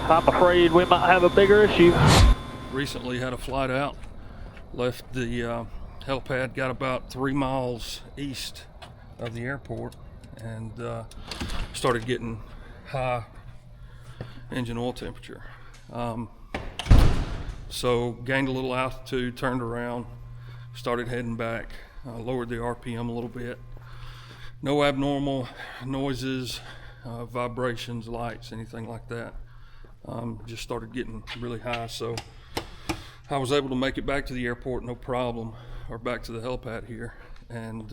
I'm afraid we might have a bigger issue. Recently had a flight out, left the helipad, got about 3 miles east of the airport, and started getting high engine oil temperature. So gained a little altitude, turned around, started heading back, lowered the RPM a little bit. No abnormal noises, vibrations, lights, anything like that. Just started getting really high, so I was able to make it back to the airport, no problem, or back to the helipad here, and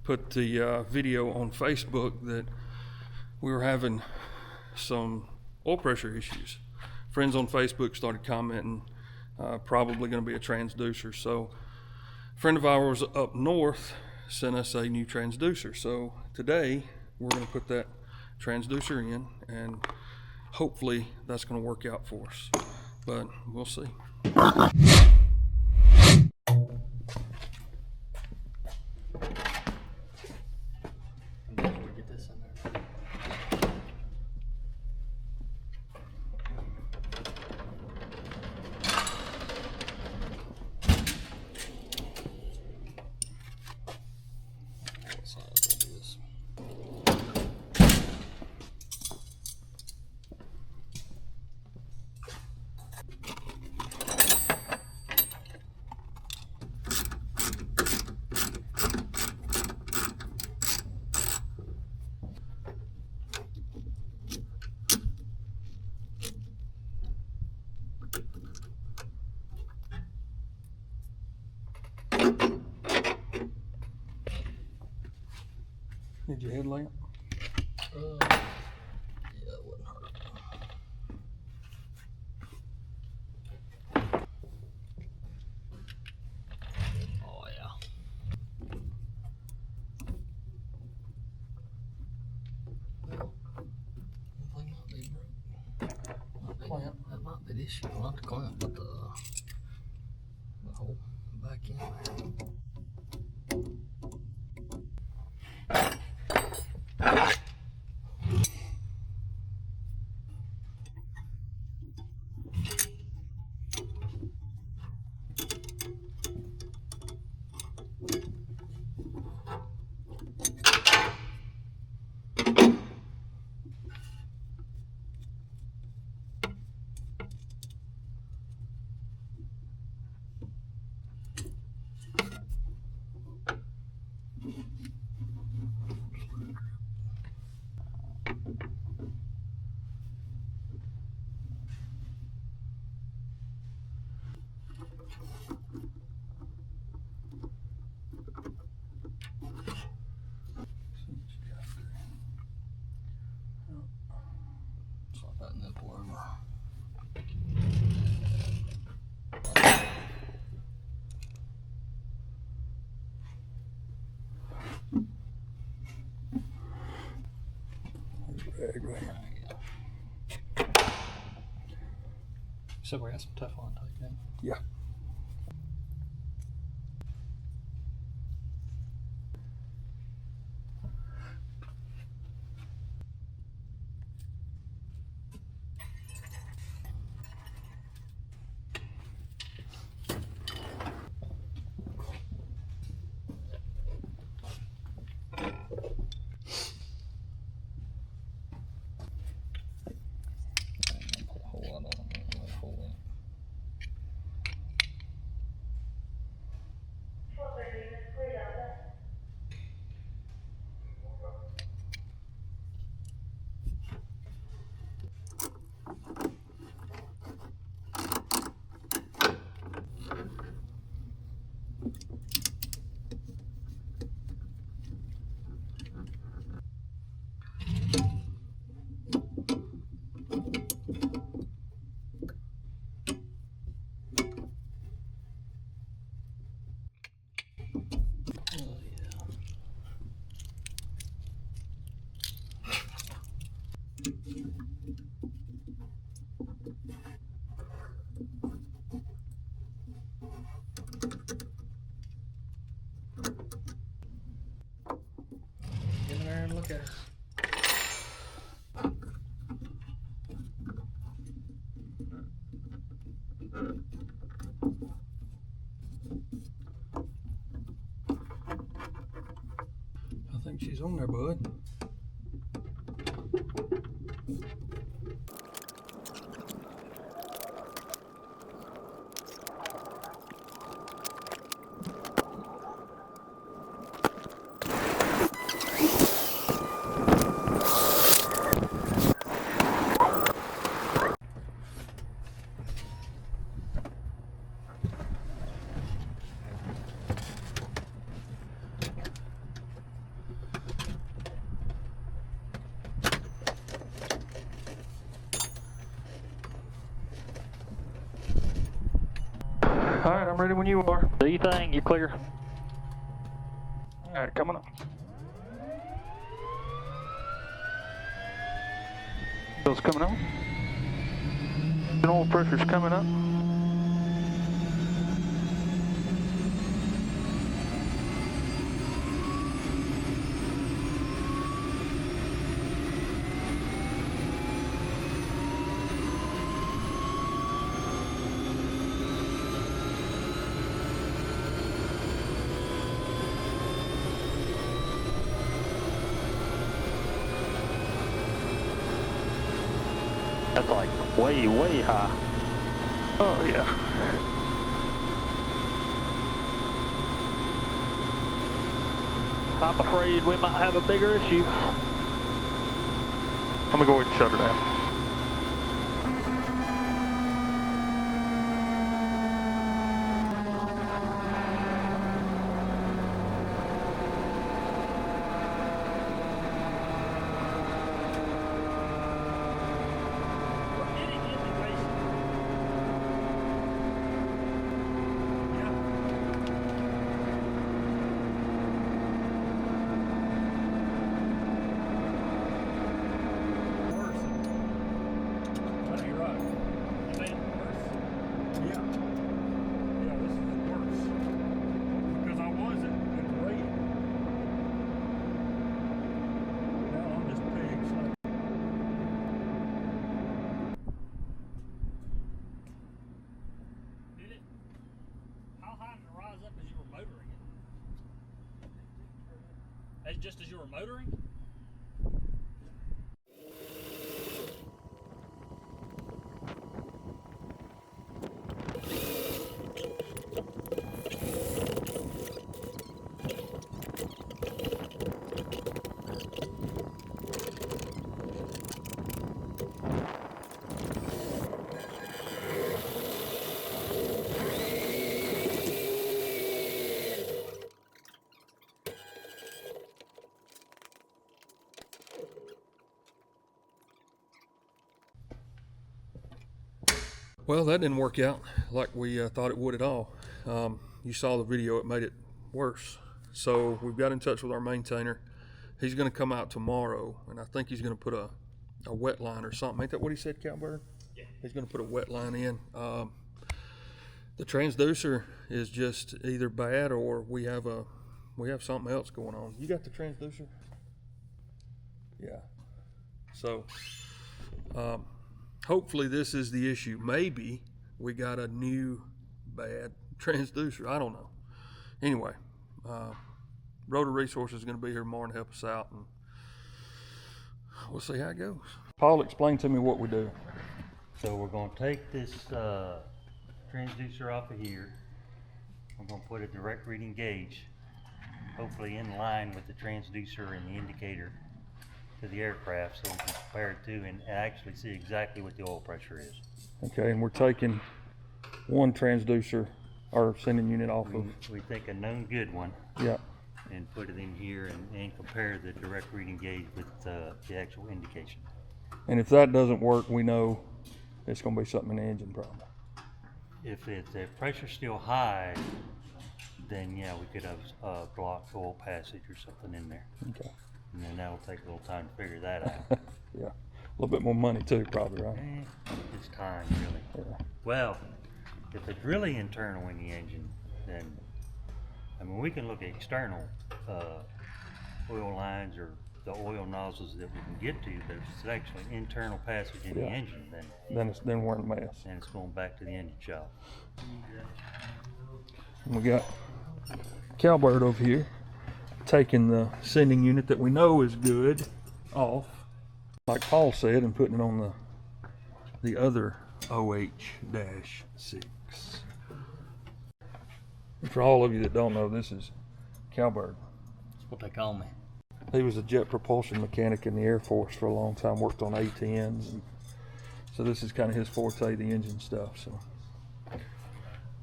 put the video on Facebook that we were having some oil pressure issues. Friends on Facebook started commenting, probably going to be a transducer. So a friend of ours up north sent us a new transducer. So today we're going to put that transducer in, and hopefully that's going to work out for us, but we'll see. Need your headlamp? Yeah, it wouldn't hurt. Oh yeah. Well, one thing might be broke. That might be the issue. Not the clamp, but the hole back in there. Slot that nipple over. Bag right here. So we got some Teflon tape in. Yeah. Put a whole lot on it. Whole lot. Get in there and look at it. think she's on there, bud. All right, I'm ready when you are. Do your thing, you're clear. All right, coming up. Bill's coming up. Oil pressure's coming up. That's like way, way high. Oh yeah. I'm afraid we might have a bigger issue. I'm gonna go ahead and shut her down. Just as you were motoring? Well, that didn't work out like we thought it would at all. You saw the video, it made it worse. So we've got in touch with our maintainer. He's going to come out tomorrow, and I think he's going to put a wet line or something. Ain't that what he said, Cowbird? Yeah. He's going to put a wet line in. The transducer is just either bad or we have something else going on. You got the transducer? Yeah. So hopefully this is the issue. Maybe we got a new bad transducer. I don't know. Anyway, Rotor Resources is going to be here tomorrow to help us out, and we'll see how it goes. Paul, explain to me what we do. So we're going to take this transducer off of here. We're going to put a direct reading gauge, hopefully in line with the transducer and the indicator to the aircraft, so we can compare it to and actually see exactly what the oil pressure is. Okay, and we're taking one transducer or sending unit off of. We take a known good one. Yeah. And put it in here and compare the direct reading gauge with the actual indication. And if that doesn't work, we know it's going to be something in the engine problem. If the pressure's still high, then yeah, we could have blocked oil passage or something in there. Okay. And then that'll take a little time to figure that out. Yeah, a little bit more money too, probably, right? It's time, really. Yeah. Well, if it's really internal in the engine, then I mean, we can look at external oil lines or the oil nozzles that we can get to, but if it's actually internal passage in the engine, then we're in a mess. And it's going back to the engine shop. And we got Cowbird over here taking the sending unit that we know is good off, like Paul said, and putting it on the other OH-6. For all of you that don't know, this is Cowbird. That's what they call me. He was a jet propulsion mechanic in the Air Force for a long time, worked on A-10s, and so this is kind of his forte, the engine stuff. So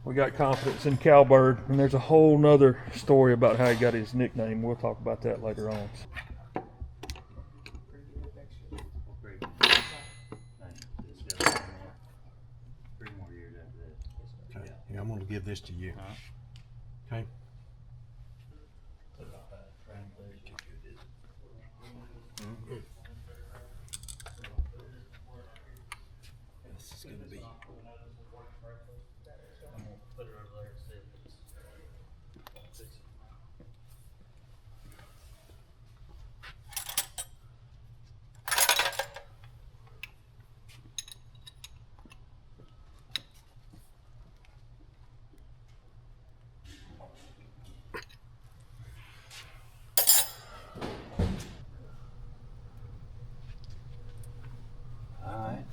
we got confidence in Cowbird, and there's a whole nother story about how he got his nickname. We'll talk about that later on. Okay. Yeah, I'm going to give this to you. Okay. This is going to be. All right.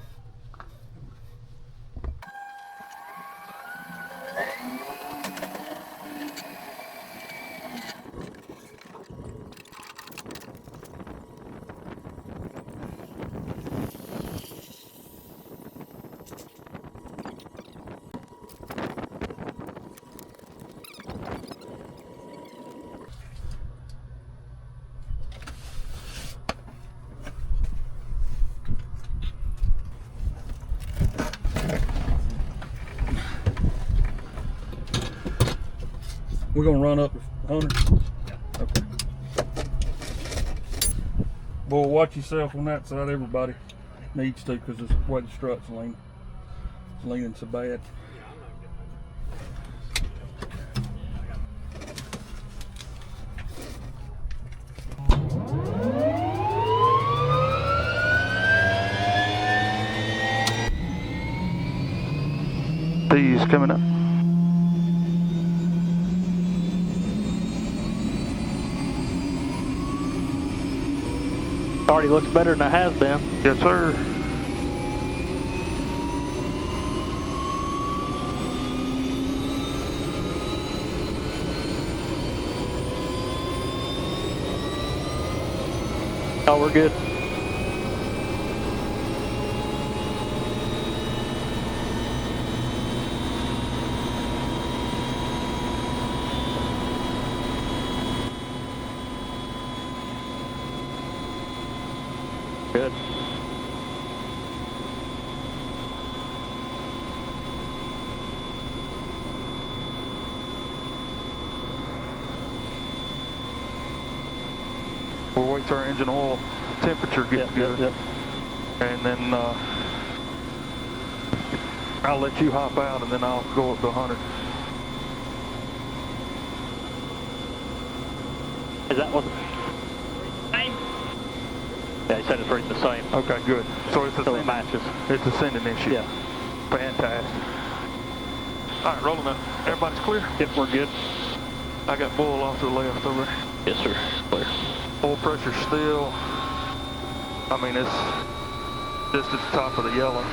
We're gonna run up 100. Okay. Boy, watch yourself on that side. Everybody needs to, because the way the strut's leaning. It's leaning so bad. These coming up. Already looks better than it has been. Yes, sir. Oh, we're good. Good. We'll wait till our engine oil temperature gets good. Yep. And then I'll let you hop out, and then I'll go up to 100. Is that what? Yeah, he said it's reading the same. Okay, good. So it's a so it matches. It's a sending issue. Yeah. Fantastic. All right, rolling up. Everybody's clear? Yep, we're good. I got bull off to the left over there. Yes, sir. Clear. Oil pressure still. I mean, it's just at the top of the yellow.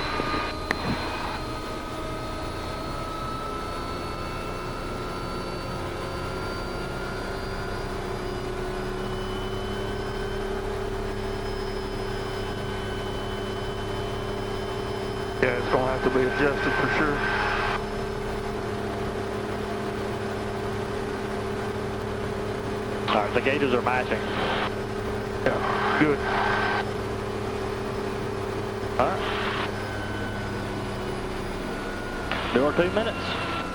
Yeah, it's going to have to be adjusted for sure. All right, the gauges are matching. Yeah, good. All right. Do our 2 minutes?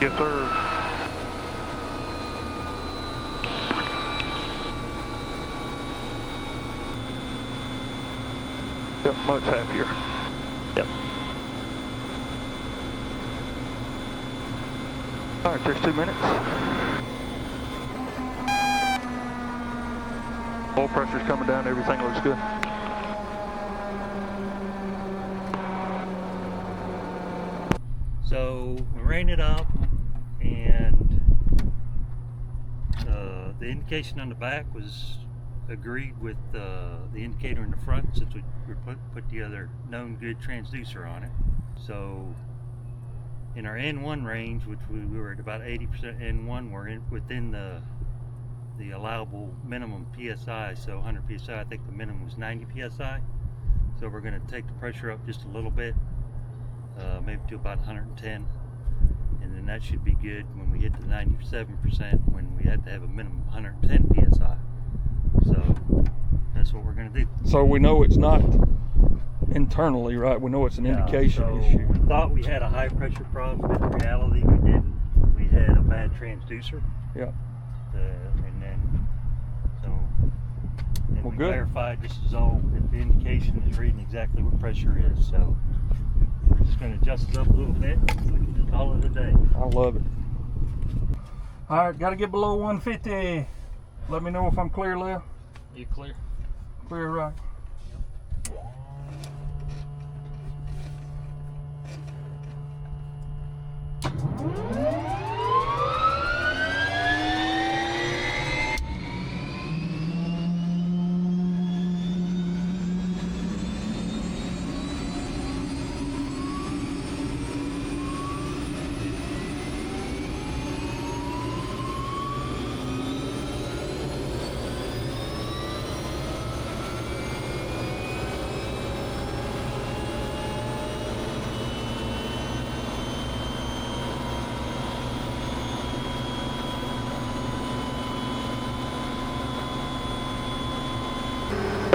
Yes, sir. Yep, much happier. Yep. All right, there's 2 minutes. Oil pressure's coming down, everything looks good. So we ran it up, and the The indication on the back was agreed with the indicator in the front, since we put the other known good transducer on it. So in our N1 range, which we were at about 80% N1, we're within the allowable minimum PSI. So 100 PSI, I think the minimum was 90 PSI. So we're going to take the pressure up just a little bit, maybe to about 110, and then that should be good when we hit the 97%, when we have to have a minimum of 110 PSI. So that's what we're going to do. So we know it's not internally, right? We know it's an indication so issue. We thought we had a high pressure problem, but in reality we didn't. We had a bad transducer. Yeah. And then, Well, we good. clarified this is all, that the indication is reading exactly what pressure is. So we're just going to adjust it up a little bit and call it a day. I love it. All right, got to get below 150. Let me know if I'm clear left. You clear? Clear right.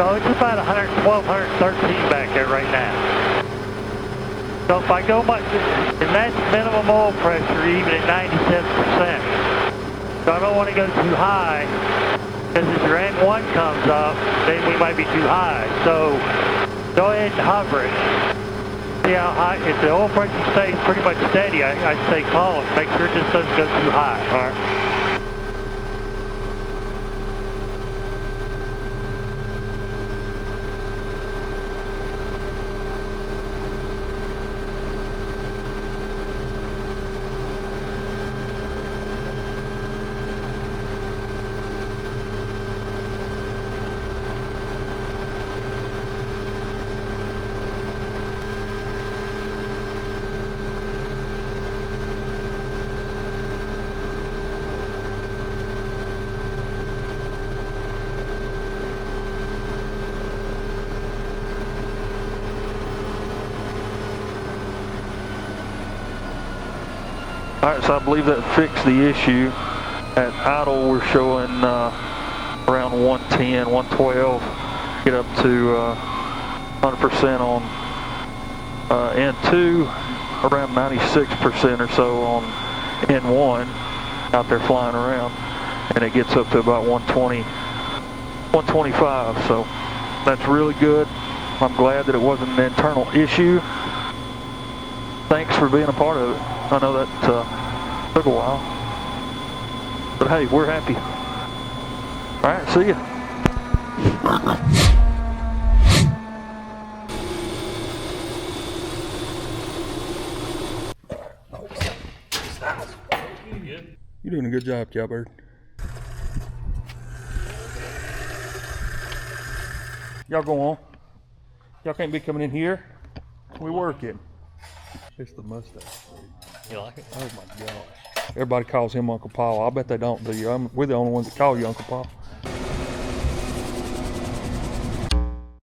So it's about 112, 113 back there right now. So if I go much, and that's minimum oil pressure even at 97%. So I don't want to go too high, because if your N1 comes up, then we might be too high. So go ahead and hover it. See how high, if the oil pressure stays pretty much steady, I say call it, make sure it just doesn't go too high. All right. All right, so I believe that fixed the issue. At idle, we're showing around 110, 112. Get up to 100% on N2, around 96% or so on N1 out there flying around, and it gets up to about 120, 125. So that's really good. I'm glad that it wasn't an internal issue. Thanks for being a part of it. I know that took a while, but hey, we're happy. All right, see ya. You're doing a good job, Cowbird. Y'all go on. Y'all can't be coming in here. We working. It's the mustache. You like it? Oh my gosh. Everybody calls him Uncle Paul. I bet they don't, do you? We're the only ones that call you Uncle Paul.